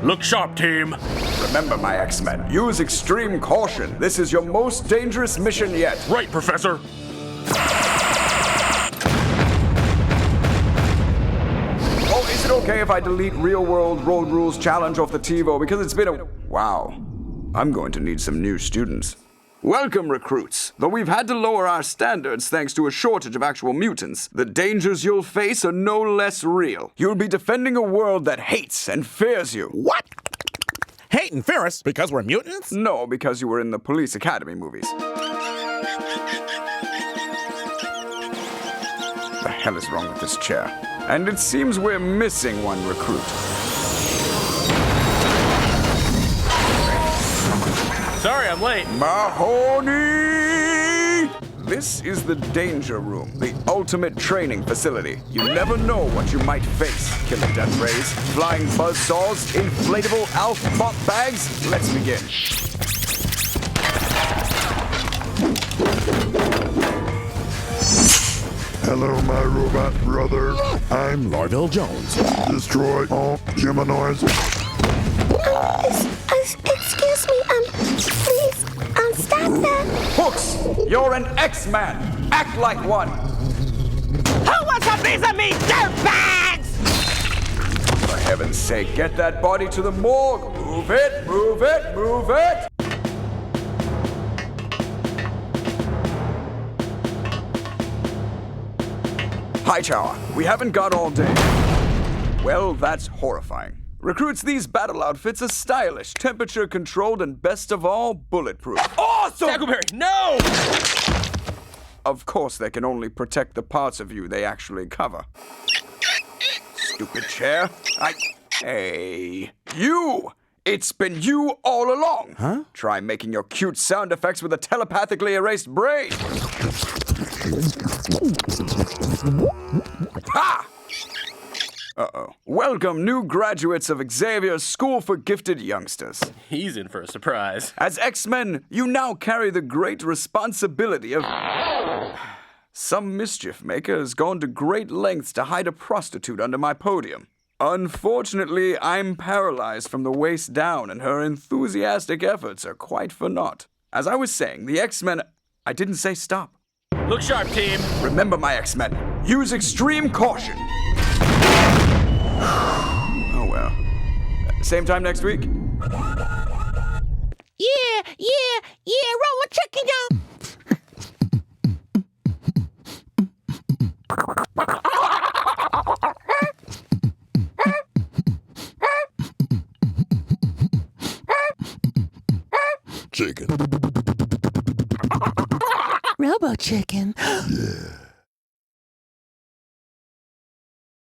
Look sharp, team. Remember, my X-Men, use extreme caution. This is your most dangerous mission yet. Right, Professor. Oh, is it okay if I delete real-world road rules challenge off the TiVo because it's been a... Wow. I'm going to need some new students. Welcome, recruits. Though we've had to lower our standards thanks to a shortage of actual mutants, the dangers you'll face are no less real. You'll be defending a world that hates and fears you. What? Hate and fear us because we're mutants? No, because you were in the Police Academy movies. The hell is wrong with this chair? And it seems we're missing one recruit. Sorry, I'm late. Mahoney! This is the Danger Room, the ultimate training facility. You never know what you might face. Killer death rays, flying buzzsaws, inflatable Alf pop bags. Let's begin. Hello, my robot brother. I'm Lorville Jones. Destroy all humanoids. Excuse me, please, stop that. Hooks, you're an X-Man. Act like one. Who wants a piece of me, dirtbags? For heaven's sake, get that body to the morgue. Move it, move it, move it. Hi, Tower. We haven't got all day. Well, that's horrifying. Recruits, these battle outfits are stylish, temperature-controlled, and best of all, bulletproof. Awesome! Tackleberry, no! Of course, they can only protect the parts of you they actually cover. Stupid chair. Hey. You! It's been you all along. Huh? Try making your cute sound effects with a telepathically erased brain. Ha! Uh-oh. Welcome, new graduates of Xavier's School for Gifted Youngsters. He's in for a surprise. As X-Men, you now carry the great responsibility of... Some mischief maker has gone to great lengths to hide a prostitute under my podium. Unfortunately, I'm paralyzed from the waist down, and her enthusiastic efforts are quite for naught. As I was saying, the X-Men... I didn't say stop. Look sharp, team. Remember, my X-Men, use extreme caution. Oh, well. Same time next week? Yeah, roll a chicken, y'all. Chicken. Robo chicken. Yeah.